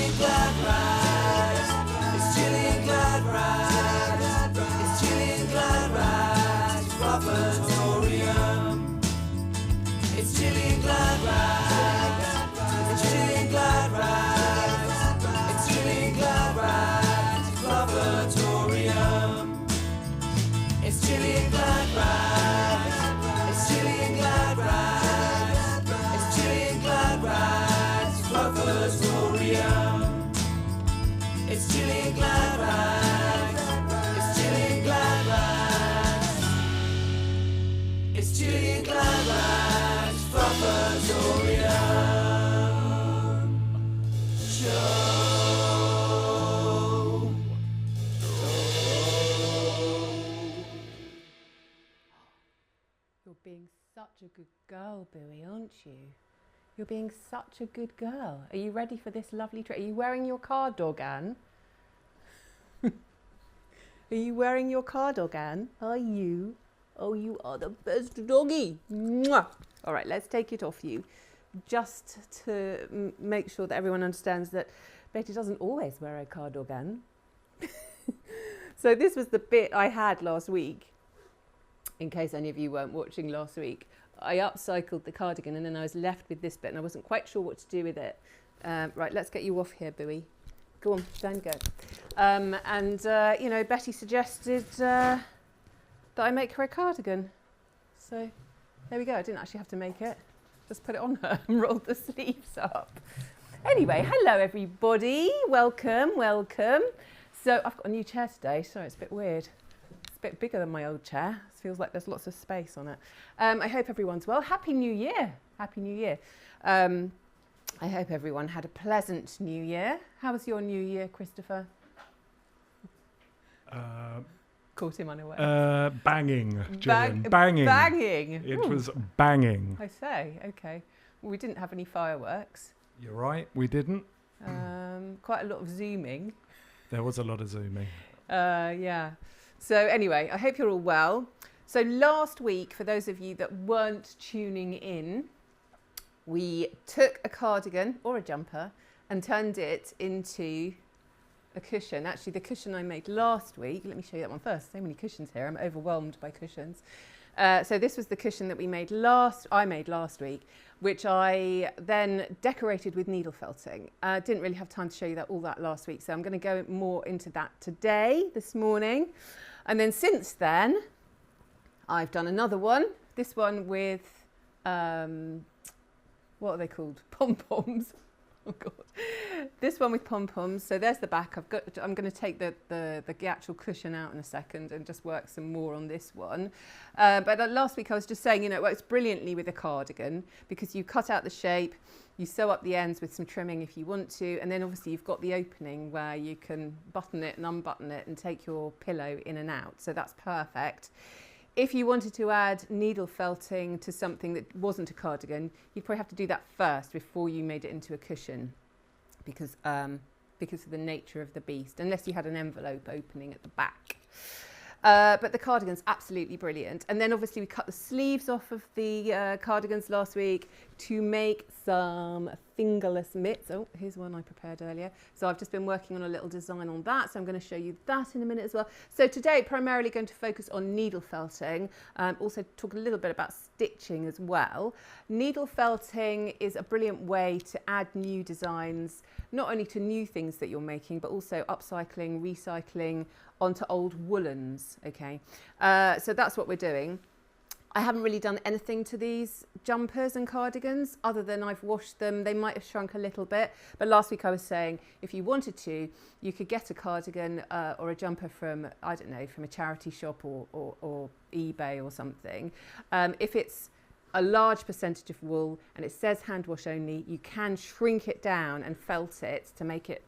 Gilliangladrag. It's Gilliangladrag. It's Gilliangladrag Fluff-a-torium. It's Gilliangladrag. It's Gilliangladrag. It's Gilliangladrag Fluff-a-torium. It's Gilliangladrag. It's Gilliangladrag. It's Gilliangladrag Fluff-a-torium. It's Gilliangladrag. It's Gilliangladrag. It's Gilliangladrag Fluff-a-torium. Show. You're being such a good girl, Bowie, aren't you? You're being such a good girl. Are you ready for this lovely trick? Are you wearing your car dog, Anne? Are you wearing your car dog, Anne? Are you? Oh, you are the best doggy. Mwah! All right, let's take it off you. Just to make sure that everyone understands that Betty doesn't always wear a car dog, Anne. So this was the bit I had last week. In case any of you weren't watching last week, I upcycled the cardigan and then I was left with this bit and I wasn't quite sure what to do with it. Right, let's get you off here, Bowie. Go on, down go. You know, Betty suggested that I make her a cardigan. So there we go. I didn't actually have to make it. Just put it on her and rolled the sleeves up. Anyway, hello everybody. Welcome, welcome. So I've got a new chair today. Sorry, it's a bit weird. A bit bigger than my old chair. It feels like there's lots of space on it. I hope everyone's well. Happy New Year. Happy New Year. I hope everyone had a pleasant New Year. How was your New Year, Christopher? Caught him unaware. Banging, Gillian. Banging. Banging. It was banging. I say, okay. Well, we didn't have any fireworks. You're right, we didn't. Quite a lot of zooming. There was a lot of zooming. Yeah. So anyway, I hope you're all well. So last week, for those of you that weren't tuning in, we took a cardigan or a jumper and turned it into a cushion. Actually, the cushion I made last week, let me show you that one first. So many cushions here. I'm overwhelmed by cushions. So this was the cushion that I made last week, which I then decorated with needle felting. Didn't really have time to show you all that last week, so I'm going to go more into that today, this morning. And then since then, I've done another one. This one with, what are they called? Pom-poms. Oh God. This one with pom-poms. So there's the back. I'm going to take the actual cushion out in a second and just work some more on this one. But last week I was just saying, you know, it works brilliantly with a cardigan because you cut out the shape, you sew up the ends with some trimming if you want to, and then obviously you've got the opening where you can button it and unbutton it and take your pillow in and out. So that's perfect. If you wanted to add needle felting to something that wasn't a cardigan, you'd probably have to do that first before you made it into a cushion because of the nature of the beast, unless you had an envelope opening at the back. But the cardigan's absolutely brilliant. And then obviously we cut the sleeves off of the cardigans last week to make some fingerless mitts. Oh, here's one I prepared earlier. So I've just been working on a little design on that. So I'm going to show you that in a minute as well. So today, primarily going to focus on needle felting. Also talk a little bit about stitching as well. Needle felting is a brilliant way to add new designs, not only to new things that you're making, but also upcycling, recycling onto old woollens. Okay, so that's what we're doing. I haven't really done anything to these jumpers and cardigans other than I've washed them. They might have shrunk a little bit, but last week I was saying if you wanted to, you could get a cardigan or a jumper from, I don't know, from a charity shop or eBay or something. If it's a large percentage of wool and it says hand wash only, you can shrink it down and felt it to make it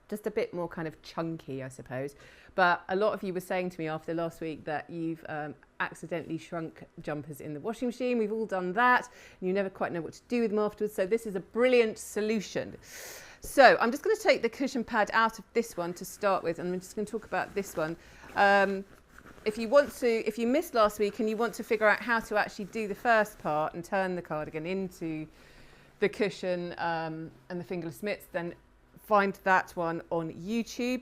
just a bit more kind of chunky, I suppose. But a lot of you were saying to me after last week that you've accidentally shrunk jumpers in the washing machine. We've all done that. And you never quite know what to do with them afterwards. So this is a brilliant solution. So I'm just going to take the cushion pad out of this one to start with. And I'm just going to talk about this one. If you missed last week and you want to figure out how to actually do the first part and turn the cardigan into the cushion and the fingerless mitts, then find that one on YouTube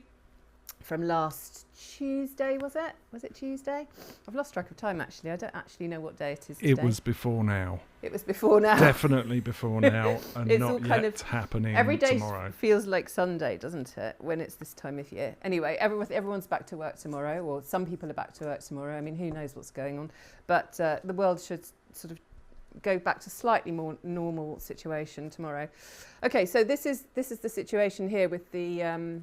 from last Tuesday, was it? Was it Tuesday? I've lost track of time, actually. I don't actually know what day it is today. It was before now. It was before now. Definitely before now, and It's not all kind yet of- happening Every day tomorrow. feels like Sunday, doesn't it, when it's this time of year? Anyway, everyone's back to work tomorrow, or some people are back to work tomorrow. I mean, who knows what's going on? But the world should sort of go back to slightly more normal situation tomorrow. Okay, so this is the situation here with the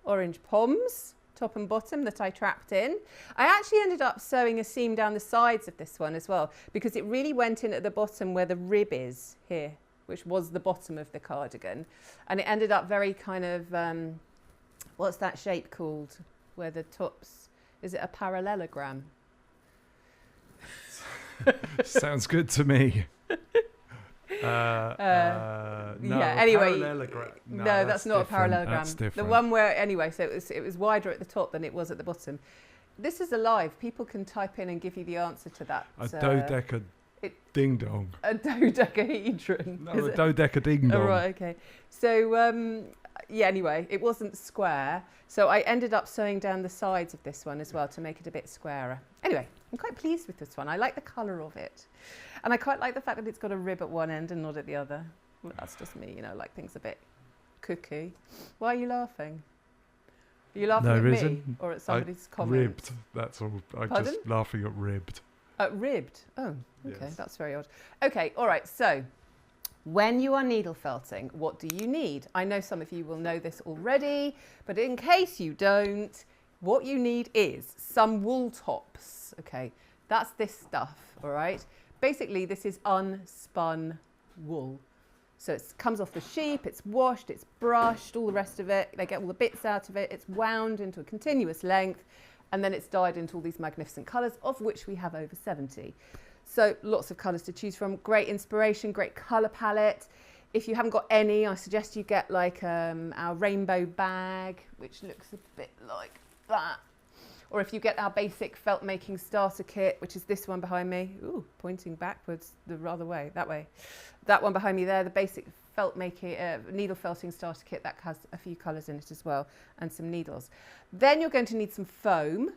orange poms, top and bottom, that I trapped in. I actually ended up sewing a seam down the sides of this one as well, because it really went in at the bottom where the rib is here, which was the bottom of the cardigan. And it ended up very kind of, what's that shape called, where the tops, is it a parallelogram? Sounds good to me. No, anyway, parallelogram. No, that's not a different. parallelogram. That's different. The one where, anyway, so it was wider at the top than it was at the bottom. This is alive. People can type in and give you the answer to that. A dodeca ding dong. A dodecahedron. No, is a it? dodeca ding dong. Oh, right, okay. So, yeah, anyway, it wasn't square. So I ended up sewing down the sides of this one as well to make it a bit squarer. Anyway, I'm quite pleased with this one. I like the colour of it. And I quite like the fact that it's got a rib at one end and not at the other. Well, that's just me, you know, I like things a bit cookie. Why are you laughing? Are you laughing No at me reason. or at somebody's comment? Ribbed. That's all. I'm Pardon? just laughing at ribbed. Ribbed. Oh, okay. Yes. That's very odd. Okay, all right. So when you are needle felting, what do you need? I know some of you will know this already, but in case you don't, what you need is some wool tops. Okay, that's this stuff, all right? Basically, this is unspun wool. So it comes off the sheep, it's washed, it's brushed, all the rest of it. They get all the bits out of it. It's wound into a continuous length, and then it's dyed into all these magnificent colours, of which we have over 70. So lots of colours to choose from. Great inspiration, great colour palette. If you haven't got any, I suggest you get like our rainbow bag, which looks a bit like that. Or if you get our basic felt making starter kit, which is this one behind me. Ooh, pointing backwards the other way, that way. That one behind me there, the basic felt making, needle felting starter kit, that has a few colours in it as well, and some needles. Then you're going to need some foam.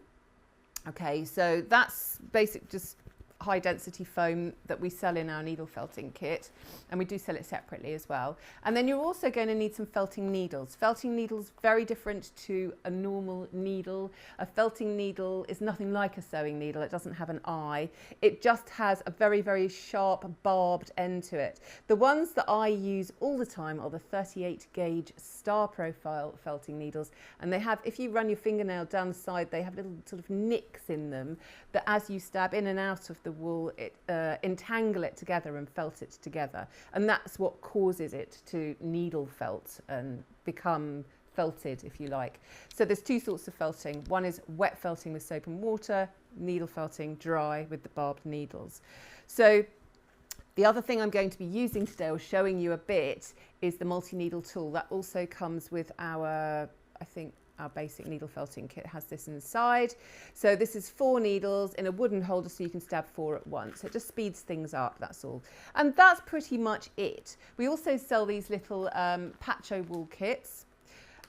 Okay, so that's basic, just high density foam that we sell in our needle felting kit, and we do sell it separately as well. And then you're also going to need some felting needles. Felting needles, very different to a normal needle. A felting needle is nothing like a sewing needle. It doesn't have an eye. It just has a very, very sharp barbed end to it. The ones that I use all the time are the 38 gauge star profile felting needles, and they have, if you run your fingernail down the side, they have little sort of nicks in them that as you stab in and out of the wool, it entangle it together and felt it together, and that's what causes it to needle felt and become felted, if you like. So there's two sorts of felting. One is wet felting with soap and water, needle felting dry with the barbed needles. So the other thing I'm going to be using today, or showing you a bit, is the multi-needle tool. That also comes with our, I think, our basic needle felting kit has this inside. So this is 4 needles in a wooden holder, so you can stab 4 at once. It just speeds things up, that's all. And that's pretty much it. We also sell these little patcho wool kits,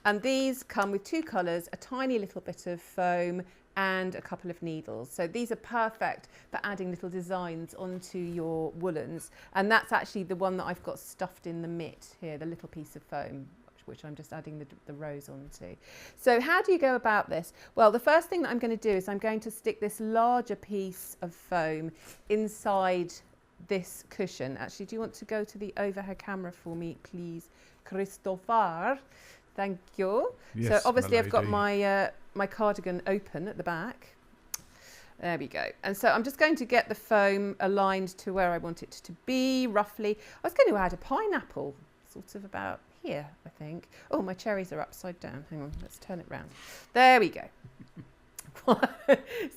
and these come with 2 colours, a tiny little bit of foam and a couple of needles. So these are perfect for adding little designs onto your woolens. And that's actually the one that I've got stuffed in the mitt here, the little piece of foam, which I'm just adding the rows onto. So how do you go about this? Well, the first thing that I'm going to do is I'm going to stick this larger piece of foam inside this cushion. Actually, do you want to go to the overhead camera for me, please, Christopher? Thank you. Yes, so obviously my I've got lady. my cardigan open at the back. There we go. And so I'm just going to get the foam aligned to where I want it to be, roughly. I was going to add a pineapple, sort of about here, I think. Oh, my cherries are upside down. Hang on, let's turn it round. There we go.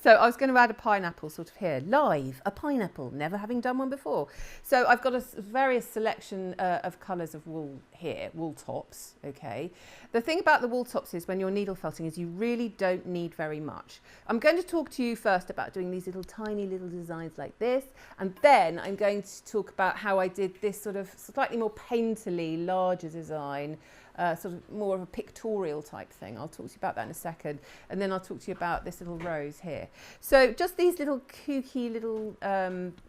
So I was going to add a pineapple sort of here, live, a pineapple, never having done one before. So I've got a various selection of colours of wool here, wool tops, okay. The thing about the wool tops is when you're needle felting is you really don't need very much. I'm going to talk to you first about doing these little tiny little designs like this, and then I'm going to talk about how I did this sort of slightly more painterly, larger design, sort of more of a pictorial type thing. I'll talk to you about that in a second. And then I'll talk to you about this little rose here. So just these little kooky little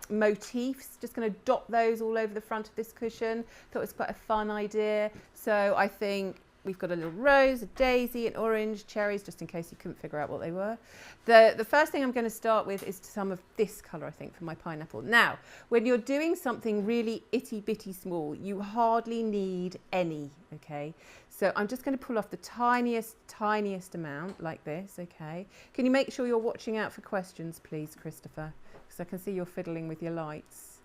motifs, just going to dot those all over the front of this cushion. Thought it was quite a fun idea. So I think we've got a little rose, a daisy, an orange, cherries, just in case you couldn't figure out what they were. The first thing I'm going to start with is some of this colour, I think, for my pineapple. Now, when you're doing something really itty-bitty small, you hardly need any, okay? So I'm just going to pull off the tiniest amount, like this, okay? Can you make sure you're watching out for questions, please, Christopher? Because I can see you're fiddling with your lights.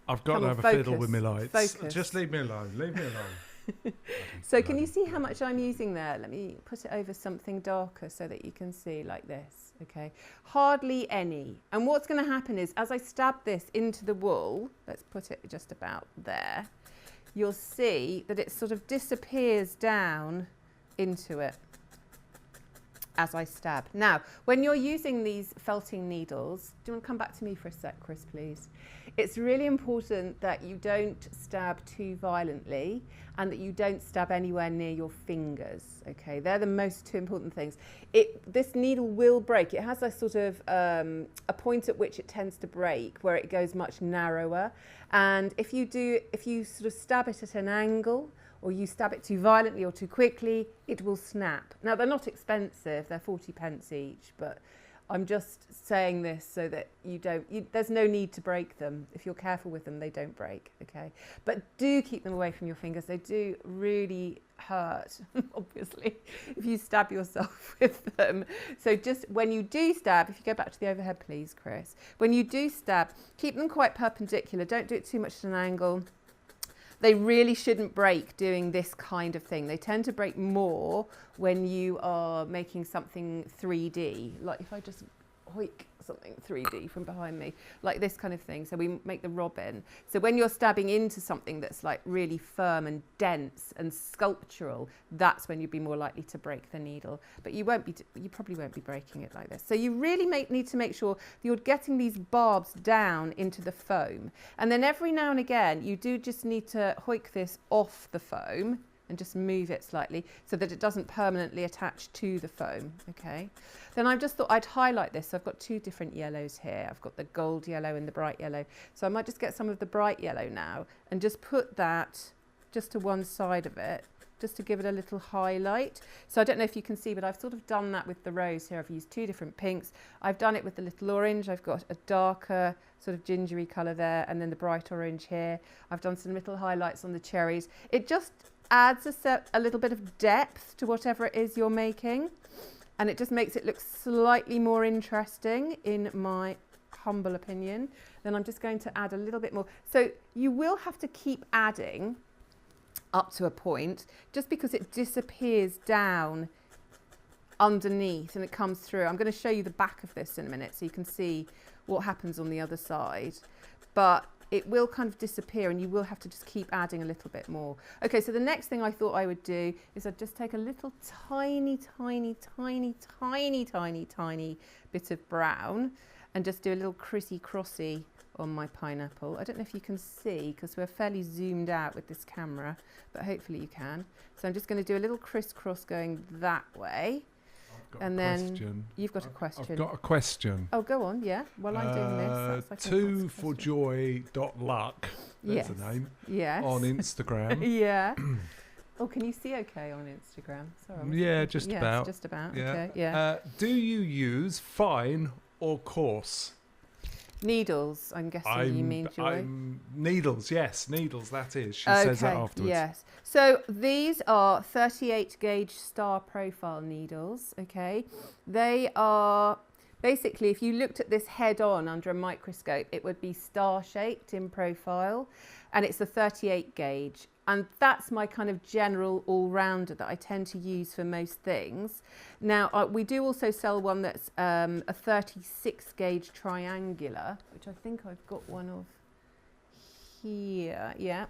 I've got to have a fiddle with my lights. Focus. Just leave me alone. Leave me alone. So can you see how much I'm using there? Let me put it over something darker so that you can see like this, okay? Hardly any. And what's going to happen is as I stab this into the wool, let's put it just about there, you'll see that it sort of disappears down into it as I stab. Now, when you're using these felting needles, do you want to come back to me for a sec, Chris, please? It's really important that you don't stab too violently and that you don't stab anywhere near your fingers, okay? They're the most two important things. This needle will break. It has a sort of a point at which it tends to break where it goes much narrower. And if you sort of stab it at an angle, or you stab it too violently or too quickly, it will snap. Now, they're not expensive, they're 40 pence each, but I'm just saying this so that there's no need to break them. If you're careful with them, they don't break, okay? But do keep them away from your fingers. They do really hurt, obviously, if you stab yourself with them. So just when you do stab, if you go back to the overhead, please, Chris. When you do stab, keep them quite perpendicular. Don't do it too much at an angle. They really shouldn't break doing this kind of thing. They tend to break more when you are making something 3D. Like if I just hoik something 3D from behind me, like this kind of thing. So we make the robin. So when you're stabbing into something that's like really firm and dense and sculptural, that's when you'd be more likely to break the needle. But you probably won't be breaking it like this. So you really need to make sure that you're getting these barbs down into the foam. And then every now and again, you do just need to hoik this off the foam and just move it slightly so that it doesn't permanently attach to the foam, okay? Then I just thought I'd highlight this. So I've got two different yellows here. I've got the gold yellow and the bright yellow. So I might just get some of the bright yellow now and just put that just to one side of it, just to give it a little highlight. So I don't know if you can see, but I've sort of done that with the rose here. I've used two different pinks. I've done it with the little orange. I've got a darker sort of gingery colour there and then the bright orange here. I've done some little highlights on the cherries. It just adds a little bit of depth to whatever it is you're making, and it just makes it look slightly more interesting in my humble opinion. Then I'm just going to add a little bit more. So you will have to keep adding up to a point just because it disappears down underneath and it comes through. I'm going to show you the back of this in a minute so you can see what happens on the other side, but it will kind of disappear and you will have to just keep adding a little bit more. Okay, so the next thing I thought I would do is I'd just take a little tiny bit of brown and just do a little crossy on my pineapple. I don't know if you can see because we're fairly zoomed out with this camera, but hopefully you can. So I'm just going to do a little crisscross going that way. And then you've got a question. I've got a question. Oh, go on, yeah. While I'm doing this. That's like 2forjoy.luck. That's the name. Yes. On Instagram. Yeah. Oh, can you see okay on Instagram? Sorry. Yeah, just about. Just about. Yeah. Okay. Yeah. Do you use fine or coarse? Needles, I'm guessing you mean, Joy. Needles, yes, needles, that is. She says that afterwards. Yes. So these are 38 gauge star profile needles, okay? They are basically, if you looked at this head on under a microscope, it would be star-shaped in profile, and it's a 38 gauge. And that's my kind of general all-rounder that I tend to use for most things. Now, we do also sell one that's a 36 gauge triangular, which I think I've got one of here, yeah.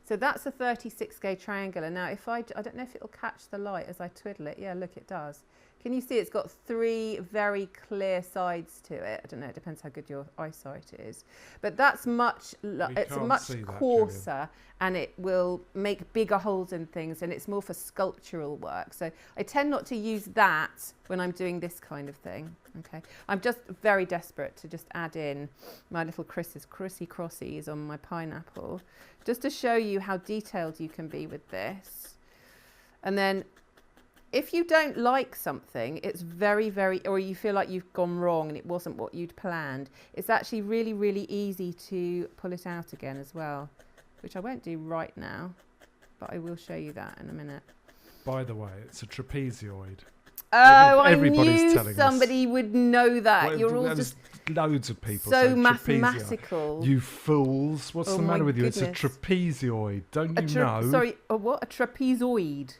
So that's a 36 gauge triangular. Now, if I don't know if it'll catch the light as I twiddle it. Yeah, look, it does. Can you see it's got 3 very clear sides to it? I don't know, it depends how good your eyesight is. But that's much coarser, and it will make bigger holes in things, and it's more for sculptural work. So I tend not to use that when I'm doing this kind of thing. Okay, I'm just very desperate to just add in my little crissy crossies on my pineapple, just to show you how detailed you can be with this. And then if you don't like something, it's very, or you feel like you've gone wrong and it wasn't what you'd planned, it's actually really, really easy to pull it out again as well, which I won't do right now, but I will show you that in a minute. By the way, it's a trapezoid. Oh, Everybody's I knew somebody would know that. Well, you're all just loads of people so say mathematical. You fools. What's the matter with you? Goodness. It's a trapezoid. Don't you know? Sorry, a what? A trapezoid.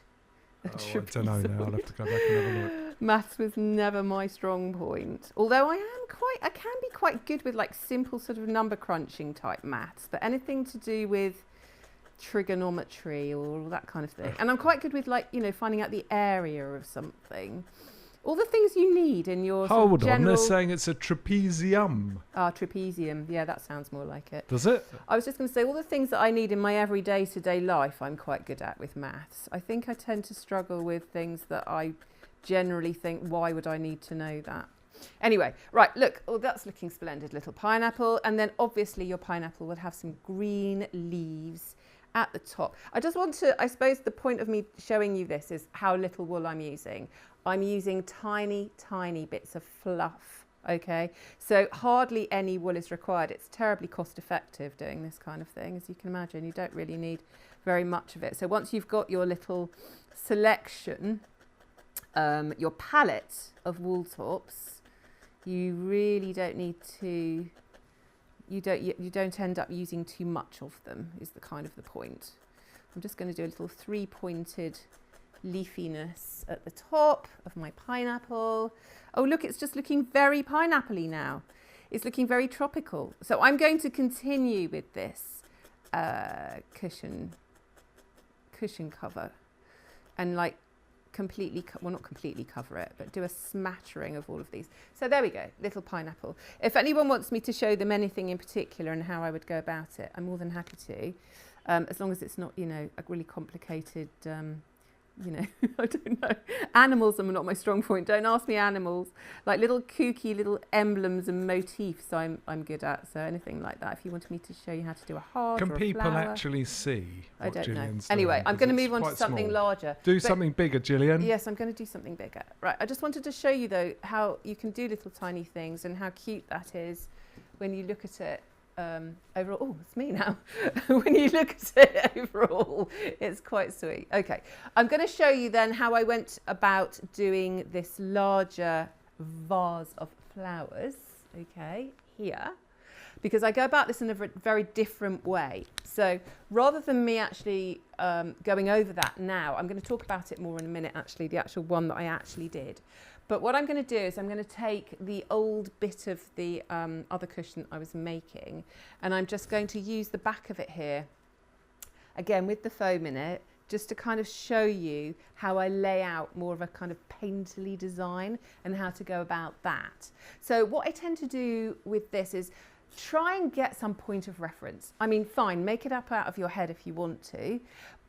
I don't know now. I'll have to go back and have a look. Maths was never my strong point. Although I can be quite good with like simple sort of number crunching type maths, but anything to do with trigonometry or all that kind of thing. And I'm quite good with like, you know, finding out the area of something. All the things you need in your Hold sort of on, they're saying it's a trapezium. Ah, trapezium. Yeah, that sounds more like it. Does it? I was just going to say all the things that I need in my everyday to-day life I'm quite good at with maths. I think I tend to struggle with things that I generally think, why would I need to know that? Anyway, right, look, oh, that's looking splendid, little pineapple. And then obviously your pineapple will have some green leaves at the top. I just want to, I suppose the point of me showing you this is how little wool I'm using. I'm using tiny, tiny bits of fluff, okay? So hardly any wool is required. It's terribly cost effective doing this kind of thing. As you can imagine, you don't really need very much of it. So once you've got your little selection, your palette of wool tops, you really don't need to, you don't end up using too much of them, is the kind of the point. I'm just going to do a little 3-pointed leafiness at the top of my pineapple. Oh, look, it's just looking very pineapple-y now. It's looking very tropical. So I'm going to continue with this cushion cover and like completely, well, not completely cover it, but do a smattering of all of these. So there we go, little pineapple. If anyone wants me to show them anything in particular and how I would go about it, I'm more than happy to, as long as it's not, you know, a really complicated, you know, I don't know. Animals are not my strong point. Don't ask me animals. Like little kooky little emblems and motifs I'm good at. So anything like that. If you wanted me to show you how to do a heart or a flower. Can people actually see I don't know. Gillian's Anyway, doing? I'm going to 'Cause move on to quite something small. larger. Do something bigger, Gillian. Yes, I'm going to do something bigger. Right, I just wanted to show you though how you can do little tiny things and how cute that is when you look at it overall. Oh, it's me now. When you look at it overall, it's quite sweet. Okay, I'm going to show you then how I went about doing this larger vase of flowers, okay, here. Because I go about this in a very different way. So rather than me actually going over that now, I'm going to talk about it more in a minute, actually, the actual one that I actually did. But what I'm going to do is I'm going to take the old bit of the other cushion I was making, and I'm just going to use the back of it here, again with the foam in it, just to kind of show you how I lay out more of a kind of painterly design and how to go about that. So what I tend to do with this is try and get some point of reference. I mean, fine, make it up out of your head if you want to,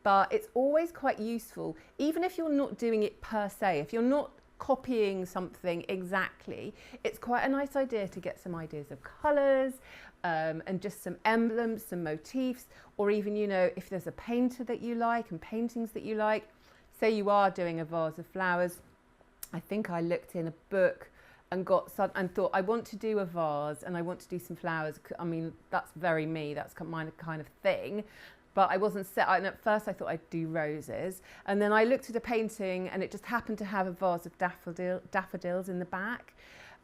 but it's always quite useful, even if you're not doing it per se, if you're not copying something exactly, it's quite a nice idea to get some ideas of colours and just some emblems, some motifs, or even, you know, if there's a painter that you like and paintings that you like, say you are doing a vase of flowers. I think I looked in a book and got some and thought, I want to do a vase and I want to do some flowers. I mean, that's very me, that's my kind of thing. But I wasn't set, and at first I thought I'd do roses. And then I looked at a painting and it just happened to have a vase of daffodils in the back.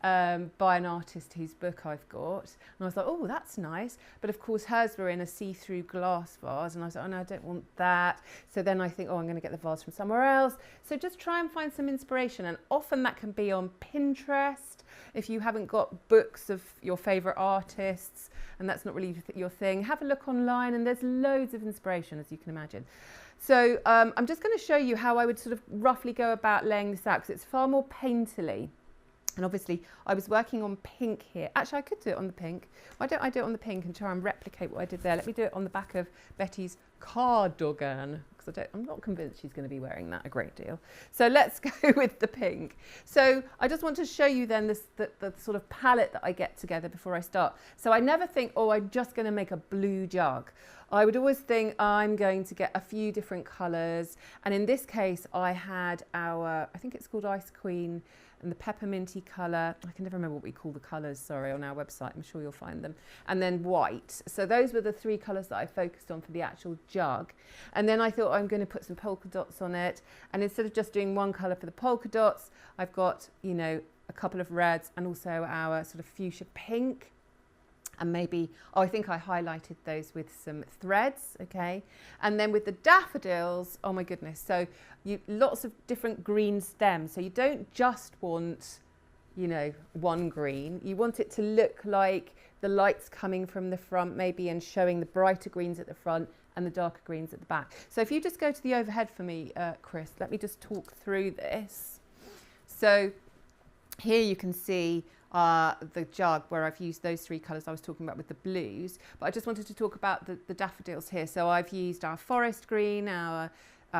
by an artist whose book I've got. And I was like, oh, that's nice. But of course, hers were in a see-through glass vase. And I was like, oh, no, I don't want that. So then I think, oh, I'm going to get the vase from somewhere else. So just try and find some inspiration. And often that can be on Pinterest. If you haven't got books of your favourite artists and that's not really your thing, have a look online and there's loads of inspiration, as you can imagine. So I'm just going to show you how I would sort of roughly go about laying this out because it's far more painterly. And obviously I was working on pink here. Actually, I could do it on the pink. Why don't I do it on the pink and try and replicate what I did there? Let me do it on the back of Betty's cardigan, because I'm not convinced she's going to be wearing that a great deal. So let's go with the pink. So I just want to show you then the sort of palette that I get together before I start. So I never think, oh, I'm just going to make a blue jug. I would always think I'm going to get a few different colours. And in this case, I had I think it's called Ice Queen, and the pepperminty colour. I can never remember what we call the colours, sorry, on our website. I'm sure you'll find them. And then white. So those were the three colours that I focused on for the actual jug. And then I thought I'm going to put some polka dots on it. And instead of just doing one colour for the polka dots, I've got, you know, a couple of reds and also our sort of fuchsia pink. And maybe, oh, I think I highlighted those with some threads, okay? And then with the daffodils, oh my goodness, so lots of different green stems. So you don't just want, you know, one green. You want it to look like the light's coming from the front maybe and showing the brighter greens at the front and the darker greens at the back. So if you just go to the overhead for me, Chris, let me just talk through this. So here you can see the jug where I've used those three colours I was talking about with the blues, but I just wanted to talk about the daffodils here. So I've used our forest green, our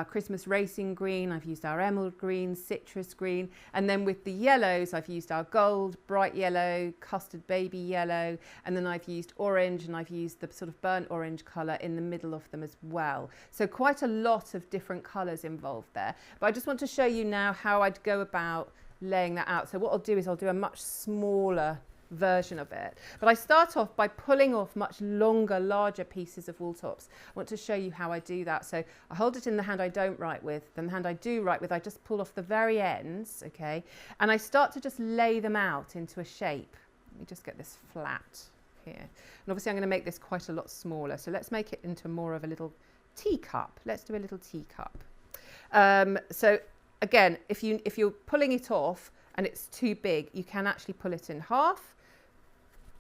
Christmas racing green, I've used our emerald green, citrus green, and then with the yellows I've used our gold, bright yellow, custard baby yellow, and then I've used orange, and I've used the sort of burnt orange colour in the middle of them as well. So quite a lot of different colours involved there. But I just want to show you now how I'd go about laying that out. So what I'll do is I'll do a much smaller version of it. But I start off by pulling off much longer, larger pieces of wool tops. I want to show you how I do that. So I hold it in the hand I don't write with, then the hand I do write with, I just pull off the very ends, okay? And I start to just lay them out into a shape. Let me just get this flat here. And obviously I'm going to make this quite a lot smaller. So let's make it into more of a little teacup. Let's do a little teacup. So again, if you're pulling it off and it's too big, you can actually pull it in half,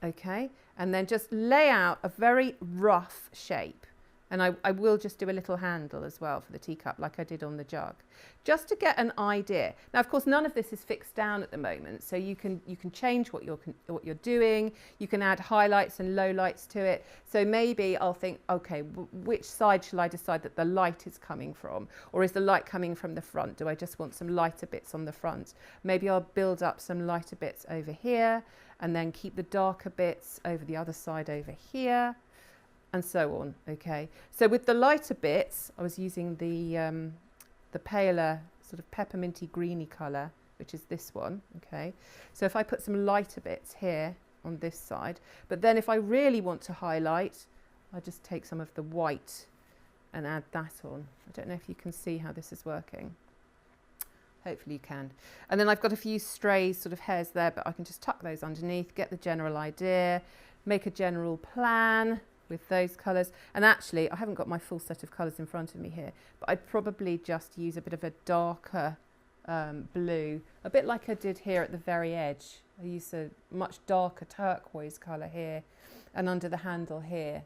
okay? And then just lay out a very rough shape. And I will just do a little handle as well for the teacup like I did on the jug, just to get an idea. Now, of course, none of this is fixed down at the moment, so you can change what you're doing. You can add highlights and lowlights to it. So maybe I'll think, okay, which side shall I decide that the light is coming from? Or is the light coming from the front? Do I just want some lighter bits on the front? Maybe I'll build up some lighter bits over here and then keep the darker bits over the other side over here, and so on, okay? So with the lighter bits, I was using the paler sort of pepperminty greeny colour, which is this one, okay? So if I put some lighter bits here on this side, but then if I really want to highlight, I just take some of the white and add that on. I don't know if you can see how this is working. Hopefully you can. And then I've got a few stray sort of hairs there, but I can just tuck those underneath, get the general idea, make a general plan with those colours. And actually, I haven't got my full set of colours in front of me here, but I'd probably just use a bit of a darker blue, a bit like I did here at the very edge. I used a much darker turquoise colour here and under the handle here.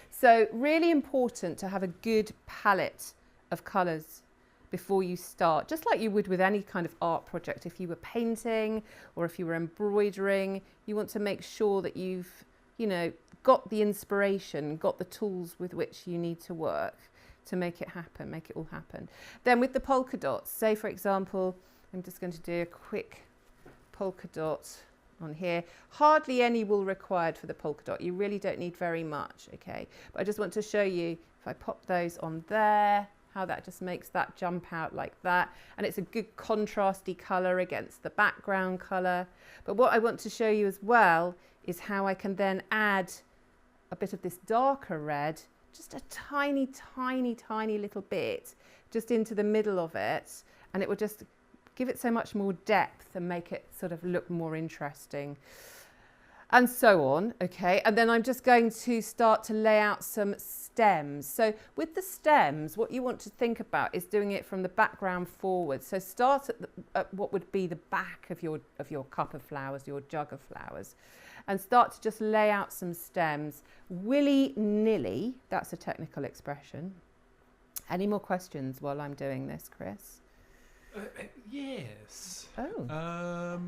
So really important to have a good palette of colours before you start, just like you would with any kind of art project. If you were painting or if you were embroidering, you want to make sure that you've, you know, got the inspiration, got the tools with which you need to work to make it happen, make it all happen. Then with the polka dots, say for example, I'm just going to do a quick polka dot on here. Hardly any wool required for the polka dot. You really don't need very much, okay? But I just want to show you, if I pop those on there, how that just makes that jump out like that. And it's a good contrasty colour against the background colour. But what I want to show you as well is how I can then add a bit of this darker red, just a tiny, tiny, tiny little bit, just into the middle of it. And it will just give it so much more depth and make it sort of look more interesting. And so on, okay? And then I'm just going to start to lay out some stems. So with the stems, what you want to think about is doing it from the background forward. So start at what would be the back of your cup of flowers, your jug of flowers, and start to just lay out some stems willy-nilly. That's a technical expression. Any more questions while I'm doing this, Chris? Yes. Oh.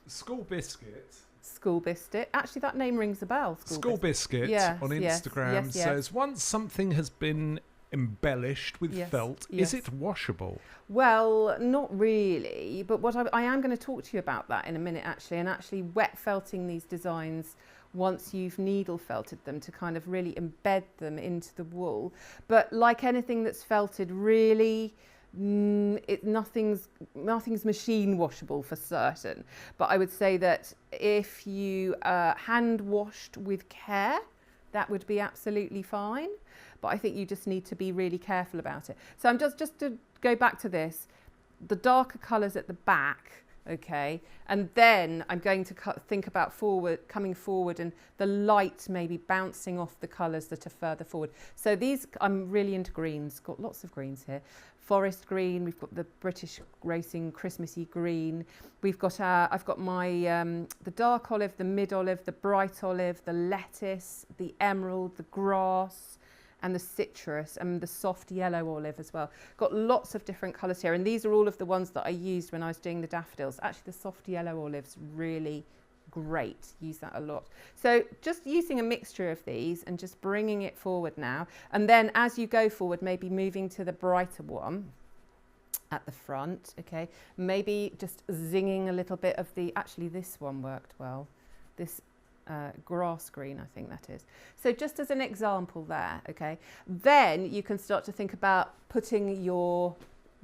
School Biscuit. School Biscuit. Actually, that name rings a bell. School Biscuit Yes, on yes, Instagram yes, yes. says, once something has been embellished with Yes, felt, yes. is it washable? Well, not really, but what I am going to talk to you about that in a minute, actually, and actually wet felting these designs once you've needle felted them to kind of really embed them into the wool. But like anything that's felted, really, nothing's machine washable for certain. But I would say that if you hand washed with care, that would be absolutely fine. But I think you just need to be really careful about it. So I'm just to go back to this, the darker colours at the back, okay, and then I'm going to think about coming forward and the light maybe bouncing off the colours that are further forward. So these, I'm really into greens, got lots of greens here. Forest green, we've got the British Racing Christmassy green. We've got I've got my the dark olive, the mid olive, the bright olive, the lettuce, the emerald, the grass, and the citrus, and the soft yellow olive as well. Got lots of different colours here, and these are all of the ones that I used when I was doing the daffodils. Actually, the soft yellow olive's really great, use that a lot. So just using a mixture of these and just bringing it forward now, and then as you go forward, maybe moving to the brighter one at the front, okay, maybe just zinging a little bit of the, actually this one worked well, this grass green, I think that is. So just as an example there, okay, then you can start to think about putting your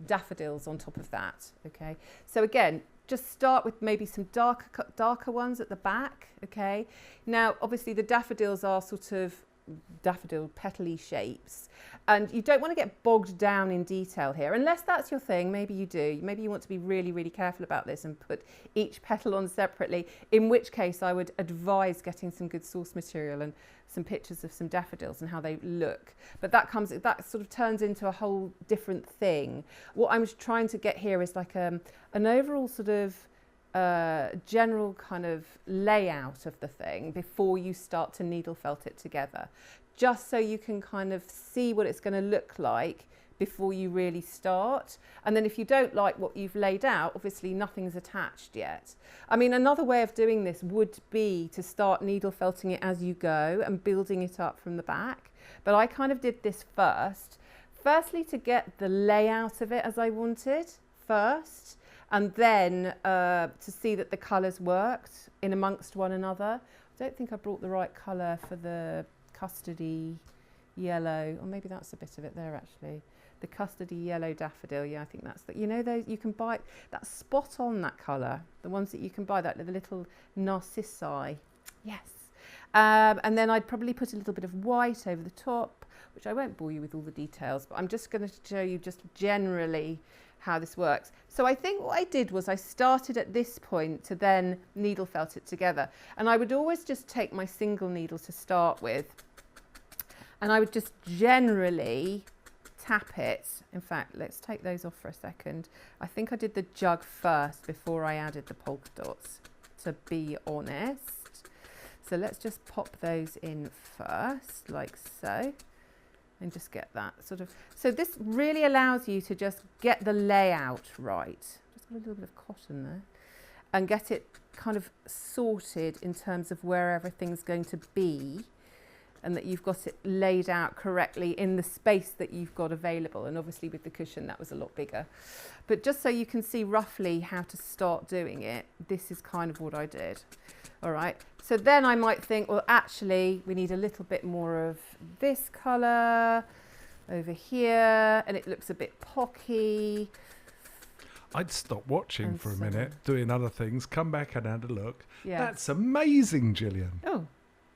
daffodils on top of that, okay. So again, just start with maybe some darker ones at the back, okay. Now, obviously the daffodils are sort of daffodil petally shapes, and you don't want to get bogged down in detail here, unless that's your thing. Maybe you do. Maybe you want to be really, really careful about this and put each petal on separately, in which case I would advise getting some good source material and some pictures of some daffodils and how they look. But that sort of turns into a whole different thing. What I'm trying to get here is like an overall sort of general kind of layout of the thing before you start to needle felt it together, just so you can kind of see what it's going to look like before you really start. And then if you don't like what you've laid out, obviously nothing's attached yet. I mean, another way of doing this would be to start needle felting it as you go and building it up from the back, but I kind of did this firstly to get the layout of it as I wanted first, and then to see that the colours worked in amongst one another. I don't think I brought the right colour for the custardy yellow, or maybe that's a bit of it there actually. The custardy yellow daffodil, yeah, I think that's the, you know, those you can buy, that's spot on, that colour, the ones that you can buy, that the little narcissi, yes. And then I'd probably put a little bit of white over the top, which I won't bore you with all the details, but I'm just going to show you just generally how this works. So I think what I did was I started at this point to then needle felt it together. And I would always just take my single needle to start with, and I would just generally tap it. In fact, let's take those off for a second. I think I did the jug first before I added the polka dots, to be honest. So let's just pop those in first, like so. And just get that sort of, so this really allows you to just get the layout right. Just got a little bit of cotton there, and get it kind of sorted in terms of where everything's going to be, and that you've got it laid out correctly in the space that you've got available. And obviously with the cushion that was a lot bigger, but just so you can see roughly how to start doing it, this is kind of what I did. All right, so then I might think, well, actually, we need a little bit more of this colour over here, and it looks a bit pocky. I'd stop watching And for a so- minute, doing other things, come back and have a look. Yeah. That's amazing, Gillian. Oh,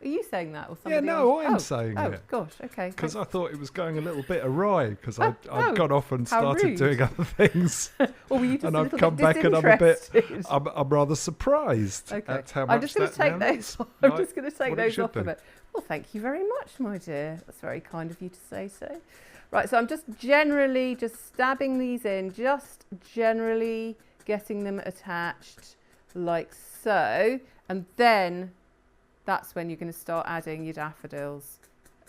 Are you saying that or something? Yeah, no, I'm saying it. Oh, gosh, okay. Because I thought it was going a little bit awry because Oh, I'd gone off and how started rude. doing other things. Or were you just And a I've little come bit back and disinterested? I'm rather surprised Okay. at how I'm much just going that to take rounds those. I'm like just going to take what it those should off of do. it. Well, thank you very much, my dear. That's very kind of you to say so. Right, so I'm just generally just stabbing these in, just generally getting them attached like so, and then that's when you're going to start adding your daffodils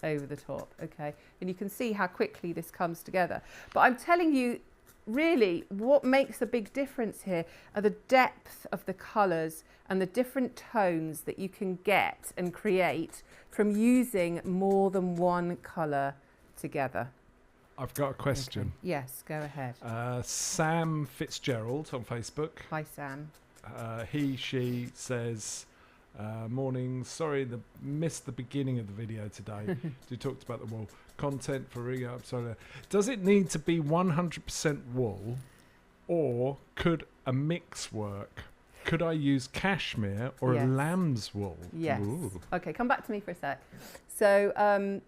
over the top, okay? And you can see how quickly this comes together. But I'm telling you, really, what makes a big difference here are the depth of the colours and the different tones that you can get and create from using more than one colour together. I've got a question. Okay. Yes, go ahead. Sam Fitzgerald on Facebook. Hi, Sam. She says, morning, sorry, missed the beginning of the video today. You talked about the wool. Content for sorry. Does it need to be 100% wool or could a mix work? Could I use cashmere or a Yes. lamb's wool? Yes. Ooh. Okay, come back to me for a sec. So,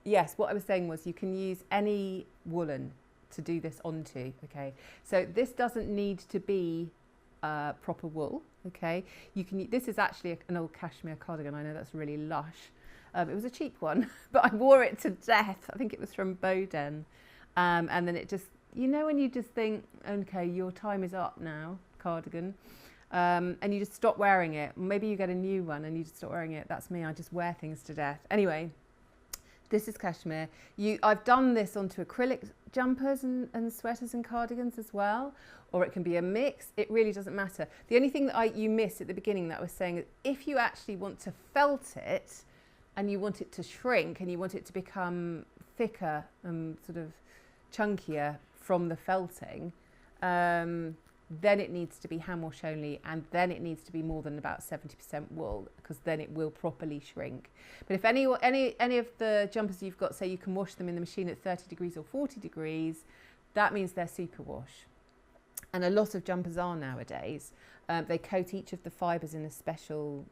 yes, what I was saying was you can use any woolen to do this onto, okay? So this doesn't need to be proper wool, okay? This is actually an old cashmere cardigan. I know that's really lush. It was a cheap one, but I wore it to death. I think it was from Boden. And then it just, you know, when you just think, okay, your time is up now, cardigan, and you just stop wearing it. Maybe you get a new one and you just stop wearing it. That's me. I just wear things to death. Anyway, this is cashmere. I've done this onto acrylic jumpers and sweaters and cardigans as well, or it can be a mix. It really doesn't matter. The only thing that you missed at the beginning that I was saying is if you actually want to felt it and you want it to shrink and you want it to become thicker and sort of chunkier from the felting, then it needs to be hand wash only, and then it needs to be more than about 70% wool, because then it will properly shrink. But if any of the jumpers you've got, say you can wash them in the machine at 30 degrees or 40 degrees, that means they're superwash. And a lot of jumpers are nowadays. They coat each of the fibres in a special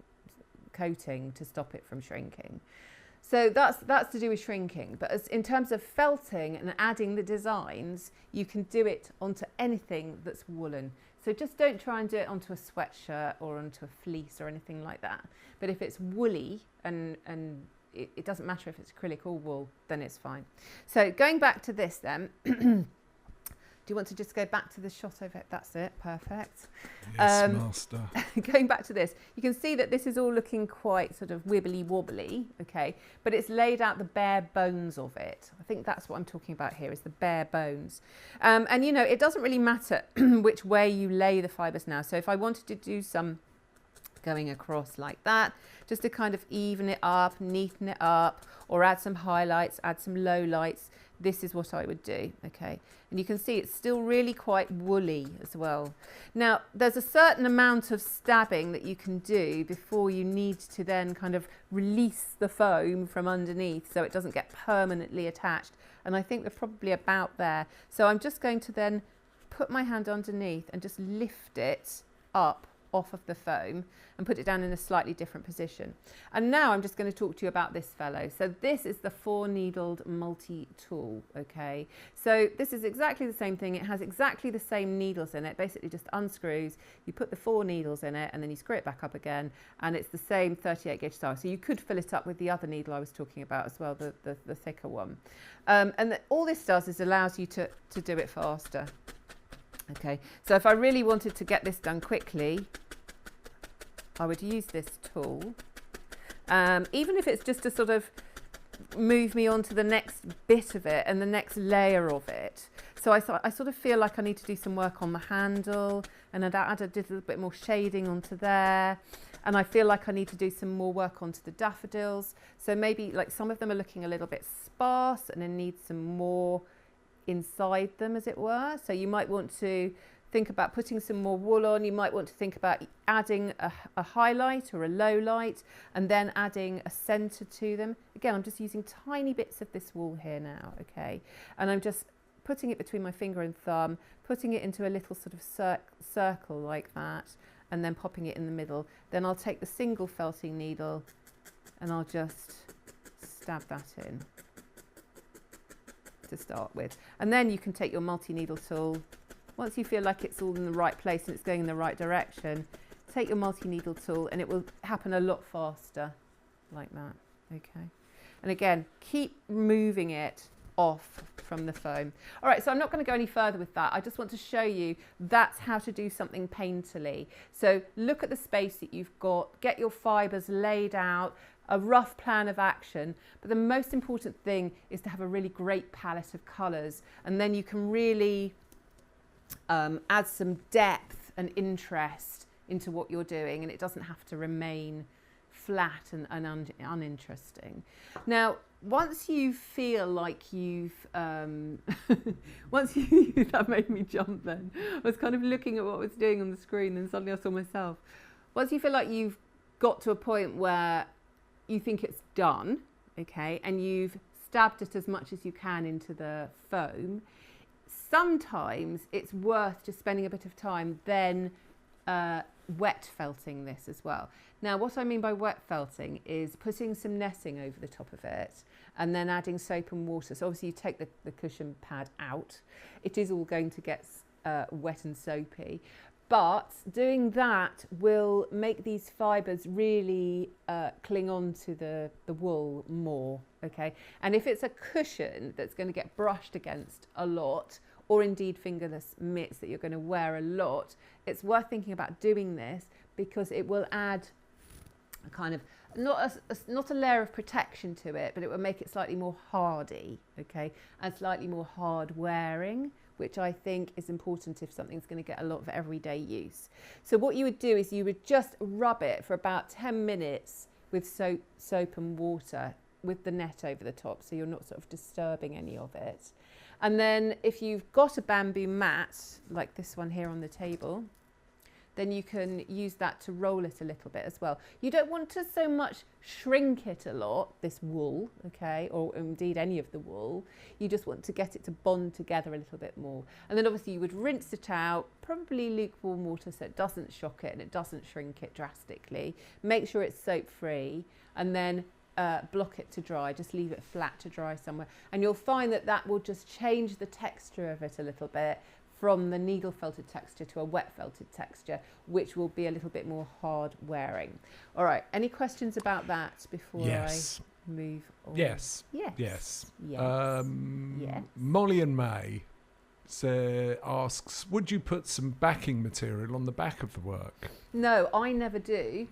coating to stop it from shrinking. So that's to do with shrinking. But in terms of felting and adding the designs, you can do it onto anything that's woolen. So just don't try and do it onto a sweatshirt or onto a fleece or anything like that. But if it's woolly and it doesn't matter if it's acrylic or wool, then it's fine. So going back to this then, do you want to just go back to the shot over it? That's it, perfect. Yes, master. Going back to this, you can see that this is all looking quite sort of wibbly wobbly, okay? But it's laid out the bare bones of it. I think that's what I'm talking about here, is the bare bones. And you know, it doesn't really matter which way you lay the fibres now. So if I wanted to do some going across like that, just to kind of even it up, neaten it up, or add some highlights, add some lowlights, this is what I would do, okay? And you can see it's still really quite woolly as well. Now, there's a certain amount of stabbing that you can do before you need to then kind of release the foam from underneath so it doesn't get permanently attached. And I think we're probably about there. So I'm just going to then put my hand underneath and just lift it up off of the foam and put it down in a slightly different position. And now I'm just going to talk to you about this fellow. So this is the 4-needled multi-tool, okay? So this is exactly the same thing. It has exactly the same needles in it, basically just unscrews. You put the 4 needles in it and then you screw it back up again, and it's the same 38 gauge style. So you could fill it up with the other needle I was talking about as well, the thicker one. All this does is allows you to do it faster. Okay, so if I really wanted to get this done quickly, I would use this tool, even if it's just to sort of move me on to the next bit of it and the next layer of it. So I sort of feel like I need to do some work on the handle, and I'd add a little bit more shading onto there. And I feel like I need to do some more work onto the daffodils. So maybe like some of them are looking a little bit sparse and it needs some more inside them, as it were. So you might want to think about putting some more wool on. You might want to think about adding a highlight or a low light and then adding a center to them. Again, I'm just using tiny bits of this wool here now, okay? And I'm just putting it between my finger and thumb, putting it into a little sort of circle like that, and then popping it in the middle. Then I'll take the single felting needle and I'll just stab that in to start with. And then you can take your multi-needle tool. Once you feel like it's all in the right place and it's going in the right direction, take your multi-needle tool and it will happen a lot faster, like that, okay? And again, keep moving it off from the foam. All right, so I'm not going to go any further with that. I just want to show you that's how to do something painterly. So look at the space that you've got, get your fibres laid out, a rough plan of action, but the most important thing is to have a really great palette of colours, and then you can really add some depth and interest into what you're doing, and it doesn't have to remain flat and uninteresting. Now, once you feel like you've, once you, that made me jump then. I was kind of looking at what I was doing on the screen and suddenly I saw myself. Once you feel like you've got to a point where you think it's done, okay, and you've stabbed it as much as you can into the foam, sometimes it's worth just spending a bit of time then wet felting this as well. Now, what I mean by wet felting is putting some netting over the top of it and then adding soap and water. So obviously you take the cushion pad out. It is all going to get wet and soapy, but doing that will make these fibres really cling on to the wool more, okay? And if it's a cushion that's going to get brushed against a lot, or indeed fingerless mitts that you're going to wear a lot, it's worth thinking about doing this because it will add a kind of, not a layer of protection to it, but it will make it slightly more hardy, okay, and slightly more hard wearing, which I think is important if something's going to get a lot of everyday use. So what you would do is you would just rub it for about 10 minutes with soap and water with the net over the top, so you're not sort of disturbing any of it. And then if you've got a bamboo mat, like this one here on the table, then you can use that to roll it a little bit as well. You don't want to so much shrink it a lot, this wool, okay, or indeed any of the wool. You just want to get it to bond together a little bit more. And then obviously you would rinse it out, probably lukewarm water so it doesn't shock it and it doesn't shrink it drastically. Make sure it's soap free, and then block it to dry, just leave it flat to dry somewhere, and you'll find that that will just change the texture of it a little bit from the needle felted texture to a wet felted texture, which will be a little bit more hard wearing. All right, any questions about that before I move on? Yes. Yes. Yes. Yes. Yes. Molly and May asks, would you put some backing material on the back of the work? No, I never do.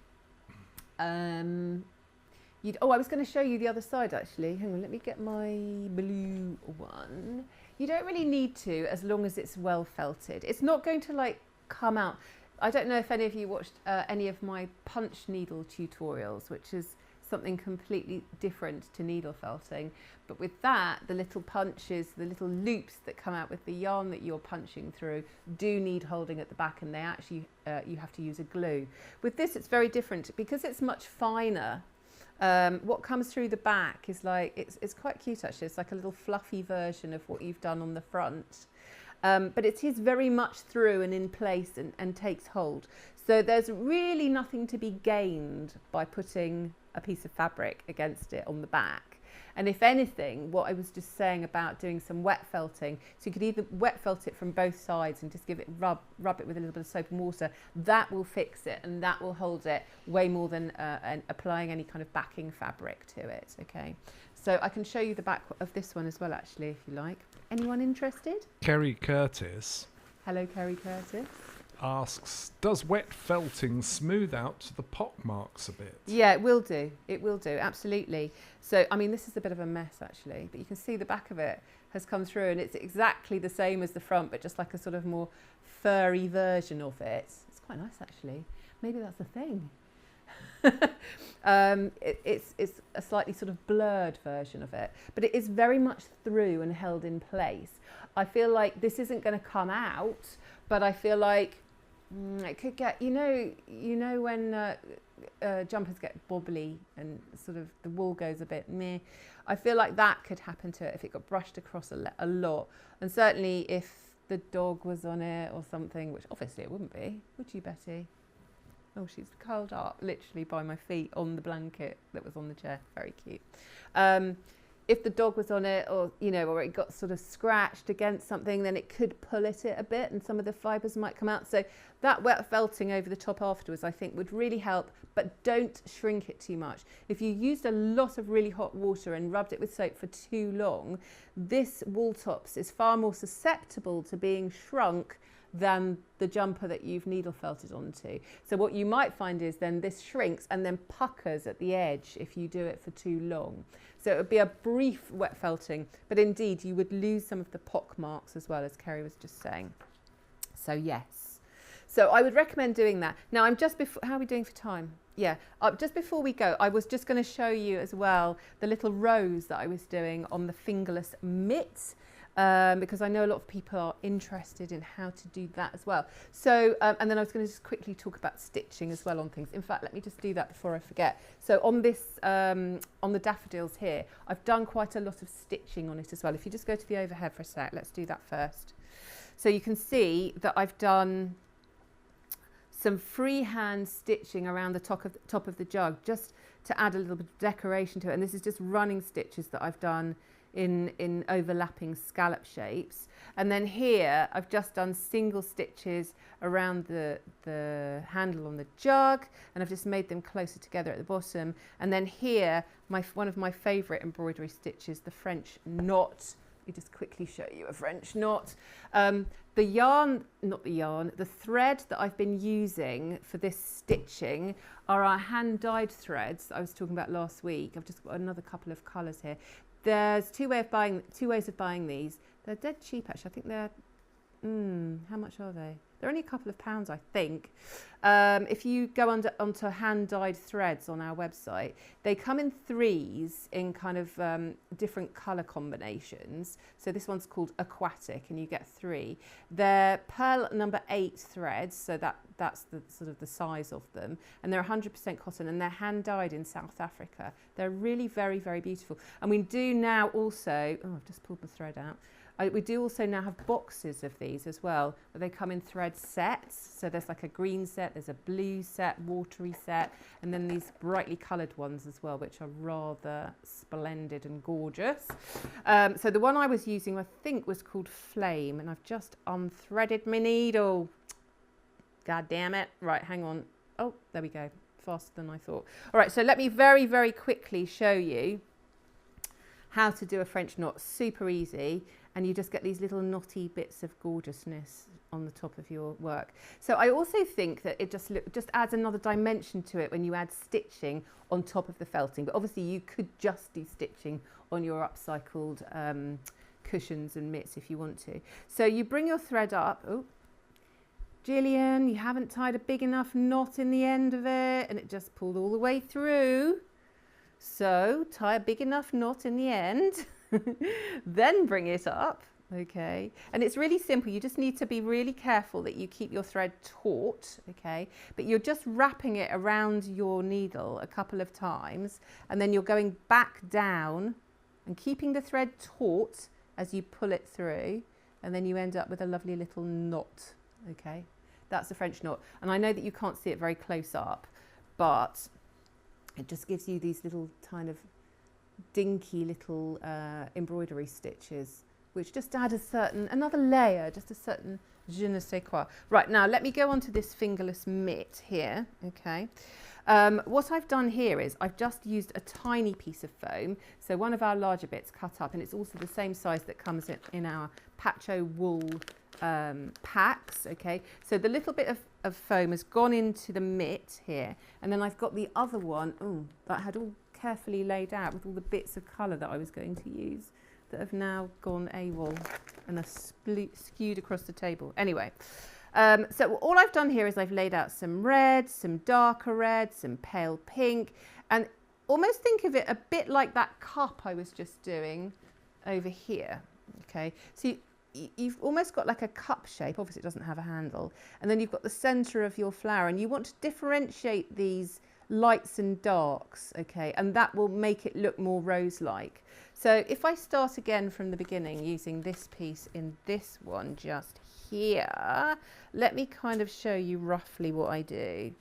Oh, I was going to show you the other side actually. Hang on, let me get my blue one. You don't really need to, as long as it's well felted. It's not going to like come out. I don't know if any of you watched any of my punch needle tutorials, which is something completely different to needle felting. But with that, the little punches, the little loops that come out with the yarn that you're punching through do need holding at the back, and they actually, you have to use a glue. With this, it's very different because it's much finer. What comes through the back is like, it's quite cute actually. It's like a little fluffy version of what you've done on the front. But it is very much through and in place and takes hold. So there's really nothing to be gained by putting a piece of fabric against it on the back. And if anything, what I was just saying about doing some wet felting, so you could either wet felt it from both sides and just give it, rub it with a little bit of soap and water, that will fix it and that will hold it way more than applying any kind of backing fabric to it, okay? So I can show you the back of this one as well, actually, if you like. Anyone interested? Kerry Curtis. Hello, Kerry Curtis. Asks, does wet felting smooth out the pock marks a bit? Yeah, it will do. It will do, absolutely. So, I mean, this is a bit of a mess, actually, but you can see the back of it has come through and it's exactly the same as the front, but just like a sort of more furry version of it. It's quite nice, actually. Maybe that's the thing. It's a slightly sort of blurred version of it, but it is very much through and held in place. I feel like this isn't going to come out, but I feel like it could get, you know when jumpers get bobbly and sort of the wool goes a bit meh. I feel like that could happen to it if it got brushed across a lot, and certainly if the dog was on it or something, which obviously it wouldn't be, would you, Betty? Oh, she's curled up literally by my feet on the blanket that was on the chair. Very cute. If the dog was on it, or or it got sort of scratched against something, then it could pull at it a bit and some of the fibres might come out. So that wet felting over the top afterwards, I think, would really help, but don't shrink it too much. If you used a lot of really hot water and rubbed it with soap for too long, this wool tops is far more susceptible to being shrunk than the jumper that you've needle felted onto. So what you might find is then this shrinks and then puckers at the edge if you do it for too long. So it would be a brief wet felting, but indeed you would lose some of the pock marks as well, as Kerry was just saying. So yes. So I would recommend doing that. Now I'm just before, how are we doing for time? Yeah, just before we go, I was just going to show you as well the little rows that I was doing on the fingerless mitt. Because I know a lot of people are interested in how to do that as well. So, and then I was going to just quickly talk about stitching as well on things. In fact, let me just do that before I forget. So on this, on the daffodils here, I've done quite a lot of stitching on it as well. If you just go to the overhead for a sec, let's do that first. So you can see that I've done some freehand stitching around the top of the jug, just to add a little bit of decoration to it. And this is just running stitches that I've done in overlapping scallop shapes. And then here I've just done single stitches around the handle on the jug, and I've just made them closer together at the bottom. And then here, one of my favourite embroidery stitches, the French knot. Let me just quickly show you a French knot. The thread that I've been using for this stitching are our hand-dyed threads that I was talking about last week. I've just got another couple of colours here. There's two ways of buying these. They're dead cheap actually. I think they're, how much are they? They're only a couple of pounds, I think. If you go onto hand-dyed threads on our website, they come in threes in kind of different colour combinations. So this one's called Aquatic, and you get 3. They're pearl number 8 threads, so that's the sort of the size of them, and they're 100% cotton, and they're hand-dyed in South Africa. They're really very, very beautiful. And we do now also, I've just pulled the thread out. We do also now have boxes of these as well, where they come in thread sets. So there's like a green set, there's a blue set, watery set, and then these brightly coloured ones as well, which are rather splendid and gorgeous. So the one I was using, I think, was called Flame, and I've just unthreaded my needle. God damn it. Right, hang on. Oh, there we go. Faster than I thought. All right, so let me very, very quickly show you how to do a French knot. Super easy. And you just get these little knotty bits of gorgeousness on the top of your work. So I also think that it just adds another dimension to it when you add stitching on top of the felting. But obviously you could just do stitching on your upcycled cushions and mitts if you want to. So you bring your thread up. Oh, Gillian, you haven't tied a big enough knot in the end of it, and it just pulled all the way through. So tie a big enough knot in the end. Then bring it up, okay? And it's really simple. You just need to be really careful that you keep your thread taut, okay? But you're just wrapping it around your needle a couple of times, and then you're going back down and keeping the thread taut as you pull it through, and then you end up with a lovely little knot, okay? That's the French knot. And I know that you can't see it very close up, but it just gives you these little kind of dinky little embroidery stitches, which just add another layer, just a certain je ne sais quoi. Right, now let me go on to this fingerless mitt here, okay? What I've done here is I've just used a tiny piece of foam, so one of our larger bits cut up, and it's also the same size that comes in our Pacho wool packs, okay? So the little bit of foam has gone into the mitt here, and then I've got the other one, that had all carefully laid out with all the bits of colour that I was going to use that have now gone AWOL and are skewed across the table. Anyway, so all I've done here is I've laid out some red, some darker red, some pale pink, and almost think of it a bit like that cup I was just doing over here, okay? So you've almost got like a cup shape. Obviously it doesn't have a handle, and then you've got the centre of your flower, and you want to differentiate these lights and darks, okay, and that will make it look more rose-like. So if I start again from the beginning using this piece in this one just here, let me kind of show you roughly what I do.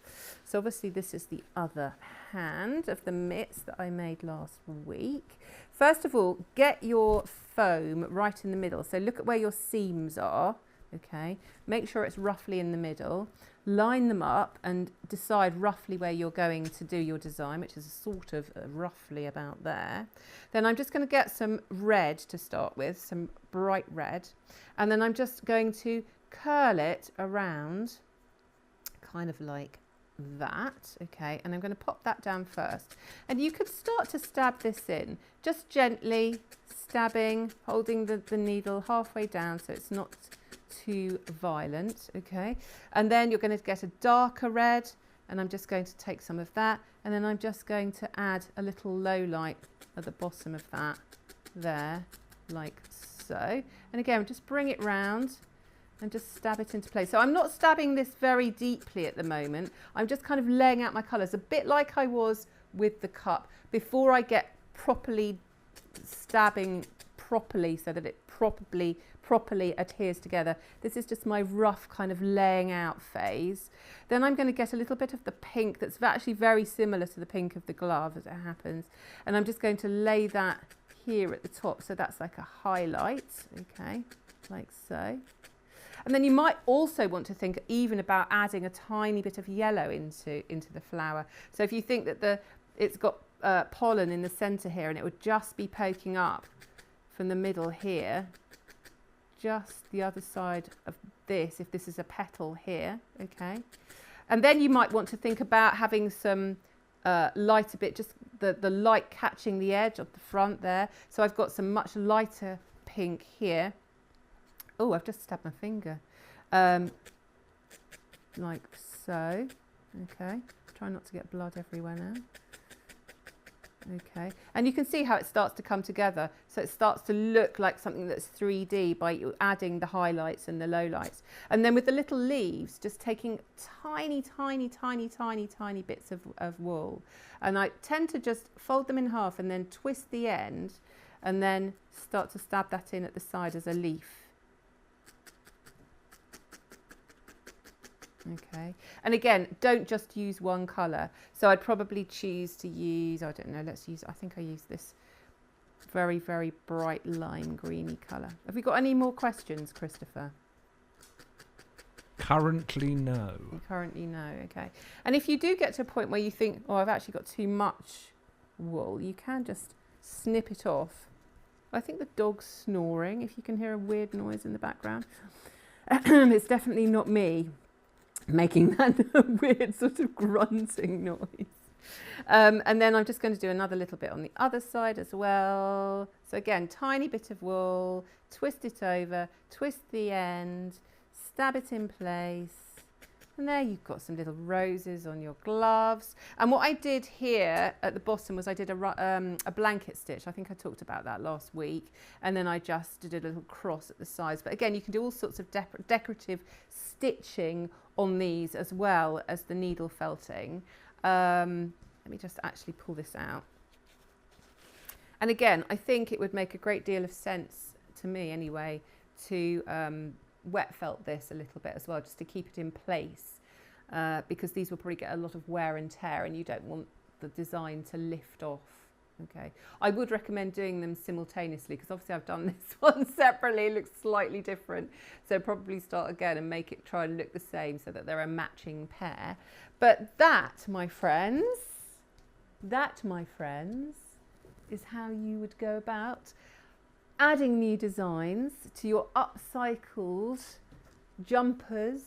So obviously this is the other hand of the mitts that I made last week. First of all, get your foam right in the middle. So look at where your seams are, okay? Make sure it's roughly in the middle. Line them up and decide roughly where you're going to do your design, which is sort of roughly about there. Then I'm just going to get some red to start with, some bright red. And then I'm just going to curl it around, kind of like that, okay? And I'm going to pop that down first. And you could start to stab this in, just gently stabbing, holding the needle halfway down so it's not too violent, okay? And then you're going to get a darker red, and I'm just going to take some of that, and then I'm just going to add a little low light at the bottom of that there, like so. And again, just bring it round and just stab it into place. So I'm not stabbing this very deeply at the moment. I'm just kind of laying out my colours, a bit like I was with the cup, before I get properly stabbing properly so that it properly adheres together. This is just my rough kind of laying out phase. Then I'm going to get a little bit of the pink that's actually very similar to the pink of the glove as it happens. And I'm just going to lay that here at the top. So that's like a highlight, okay, like so. And then you might also want to think even about adding a tiny bit of yellow into the flower. So if you think that it's got pollen in the center here and it would just be poking up from the middle here, just the other side of this, if this is a petal here, okay? And then you might want to think about having some lighter bit, just the light catching the edge of the front there. So I've got some much lighter pink here. Oh, I've just stabbed my finger. Like so, okay? Try not to get blood everywhere now. Okay, and you can see how it starts to come together. So it starts to look like something that's 3D by you adding the highlights and the lowlights. And then with the little leaves, just taking tiny bits of wool. And I tend to just fold them in half and then twist the end and then start to stab that in at the side as a leaf. Okay, and again, don't just use one colour. So I'd probably choose to use, I don't know, I think I use this very, very bright lime greeny colour. Have we got any more questions, Christopher? Currently, no. Currently, no, okay. And if you do get to a point where you think, oh, I've actually got too much wool, you can just snip it off. I think the dog's snoring, if you can hear a weird noise in the background. It's definitely not me making that weird sort of grunting noise. And then I'm just going to do another little bit on the other side as well. So again, tiny bit of wool, twist it over, twist the end, stab it in place. And there you've got some little roses on your gloves. And what I did here at the bottom was I did a blanket stitch. I think I talked about that last week. And then I just did a little cross at the sides. But again, you can do all sorts of decorative stitching on these as well as the needle felting. Let me just actually pull this out. And again, I think it would make a great deal of sense to me anyway to wet felt this a little bit as well, just to keep it in place, because these will probably get a lot of wear and tear and you don't want the design to lift off. Okay, I would recommend doing them simultaneously because obviously I've done this one separately, it looks slightly different. So probably start again and make it try and look the same so that they're a matching pair. But that, my friends, is how you would go about adding new designs to your upcycled jumpers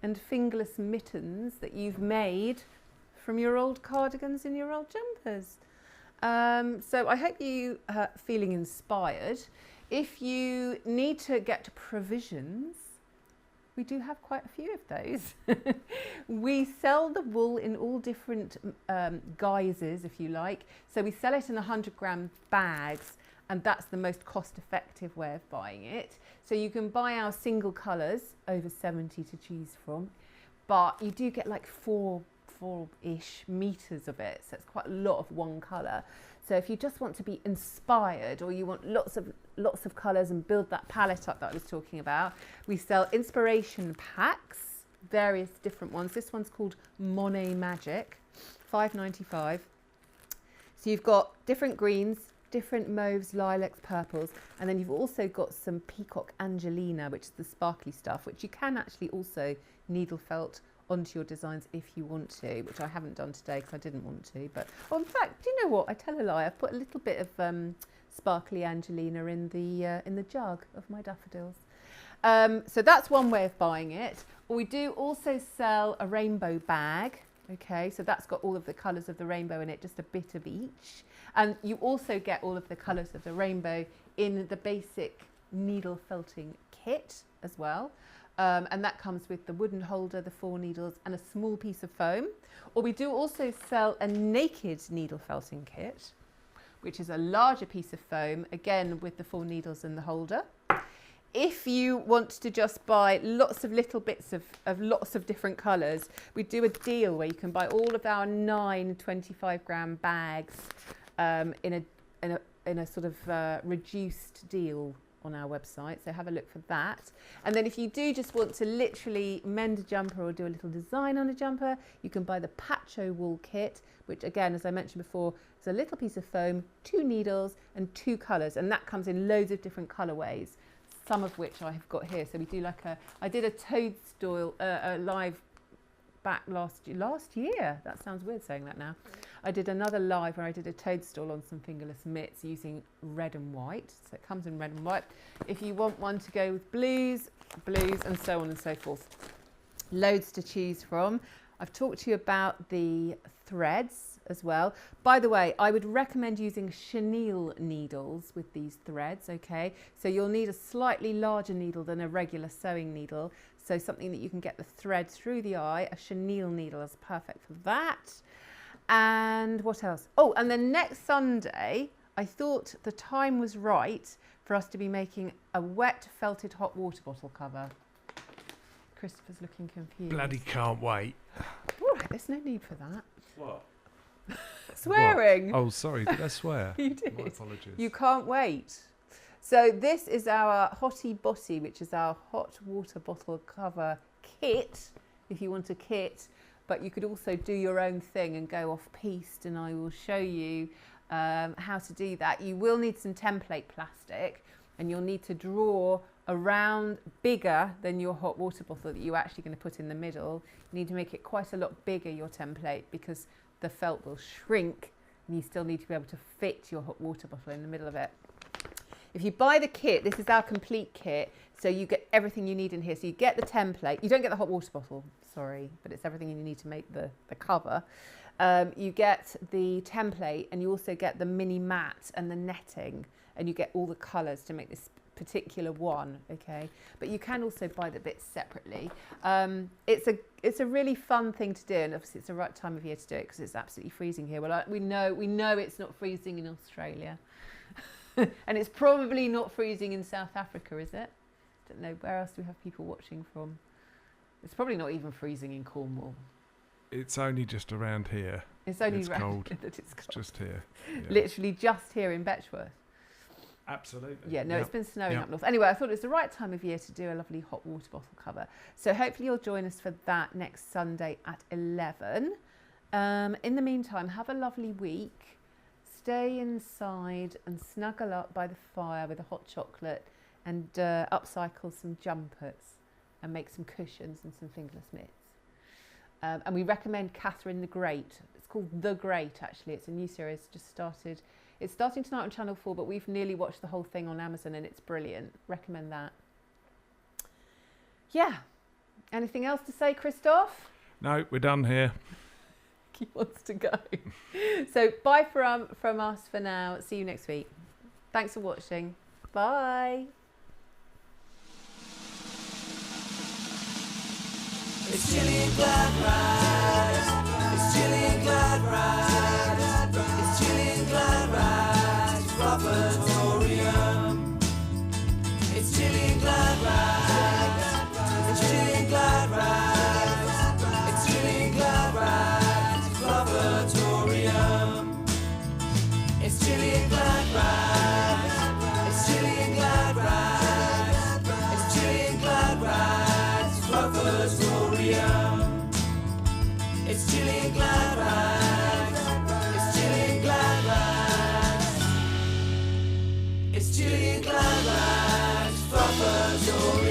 and fingerless mittens that you've made from your old cardigans and your old jumpers. So I hope you are feeling inspired. If you need to get provisions, we do have quite a few of those. We sell the wool in all different guises, if you like. So we sell it in 100-gram bags, and that's the most cost-effective way of buying it. So you can buy our single colours, over 70 to choose from, but you do get like four 4-ish meters of it. So it's quite a lot of one colour. So if you just want to be inspired, or you want lots of colours and build that palette up that I was talking about, we sell inspiration packs, various different ones. This one's called Monet Magic, £5.95. So you've got different greens, different mauves, lilacs, purples, and then you've also got some Peacock Angelina, which is the sparkly stuff, which you can actually also needle felt onto your designs if you want to, which I haven't done today because I didn't want to. But in fact, do you know what? I tell a lie. I've put a little bit of sparkly Angelina in the jug of my daffodils. So that's one way of buying it. We do also sell a rainbow bag. Okay, so that's got all of the colours of the rainbow in it, just a bit of each. And you also get all of the colours of the rainbow in the basic needle felting kit as well. And that comes with the wooden holder, the 4 needles and a small piece of foam. Or we do also sell a naked needle felting kit, which is a larger piece of foam, again with the 4 needles and the holder. If you want to just buy lots of little bits of lots of different colours, we do a deal where you can buy all of our 9 25-gram bags in a sort of reduced deal on our website, so have a look for that. And then if you do just want to literally mend a jumper or do a little design on a jumper, you can buy the Pacho wool kit, which again, as I mentioned before, is a little piece of foam, 2 needles and 2 colours, and that comes in loads of different colourways, some of which I have got here. So we do like I did a toadstool live back last year. That sounds weird saying that now. I did another live where I did a toadstool on some fingerless mitts using red and white. So it comes in red and white. If you want one to go with blues, and so on and so forth. Loads to choose from. I've talked to you about the threads as well. By the way, I would recommend using chenille needles with these threads, okay? So you'll need a slightly larger needle than a regular sewing needle. So something that you can get the thread through the eye. A chenille needle is perfect for that. And what else? Oh, and then next Sunday, I thought the time was right for us to be making a wet felted hot water bottle cover. Christopher's looking confused. Bloody can't wait. All right, there's no need for that. What? Swearing. What? Oh, sorry, did I swear? You did. My apologies. You can't wait. So this is our Hottie Botty, which is our hot water bottle cover kit, if you want a kit. But you could also do your own thing and go off-piste, and I will show you how to do that. You will need some template plastic, and you'll need to draw around bigger than your hot water bottle that you're actually going to put in the middle. You need to make it quite a lot bigger, your template, because the felt will shrink, and you still need to be able to fit your hot water bottle in the middle of it. If you buy the kit, this is our complete kit, so you get everything you need in here. So you get the template, you don't get the hot water bottle, sorry, but it's everything you need to make the cover. You get the template, and you also get the mini mat and the netting, and you get all the colours to make this particular one, okay? But you can also buy the bits separately. It's a really fun thing to do, and obviously it's the right time of year to do it because it's absolutely freezing here. Well, we know it's not freezing in Australia. And it's probably not freezing in South Africa, is it? Don't know, where else do we have people watching from? It's probably not even freezing in Cornwall. It's only just around here. It's only it's around cold. that it's cold. It's just here. Yeah. Literally just here in Betchworth. Absolutely. Yeah, no, Yep. It's been snowing Yep. up north. Anyway, I thought it was the right time of year to do a lovely hot water bottle cover. So hopefully you'll join us for that next Sunday at 11. In the meantime, have a lovely week. Stay inside and snuggle up by the fire with a hot chocolate, and upcycle some jumpers and make some cushions and some fingerless mitts. And we recommend Catherine the Great. It's called The Great, actually. It's a new series, just started. It's starting tonight on Channel 4, but we've nearly watched the whole thing on Amazon, and it's brilliant. Recommend that. Yeah. Anything else to say, Christoph? No, we're done here. He wants to go. So bye from us for now. See you next week. Thanks for watching. Bye. It's Gilliangladrag. It's Gilliangladrag. It's Gilliangladrag Fluff-a-torium. It's Gilliangladrag. It's Gilliangladrag. It's Gilliangladrag. It's Gilliangladrag. It's Gilliangladrag. It's Gilliangladrag Fluff-a-torium.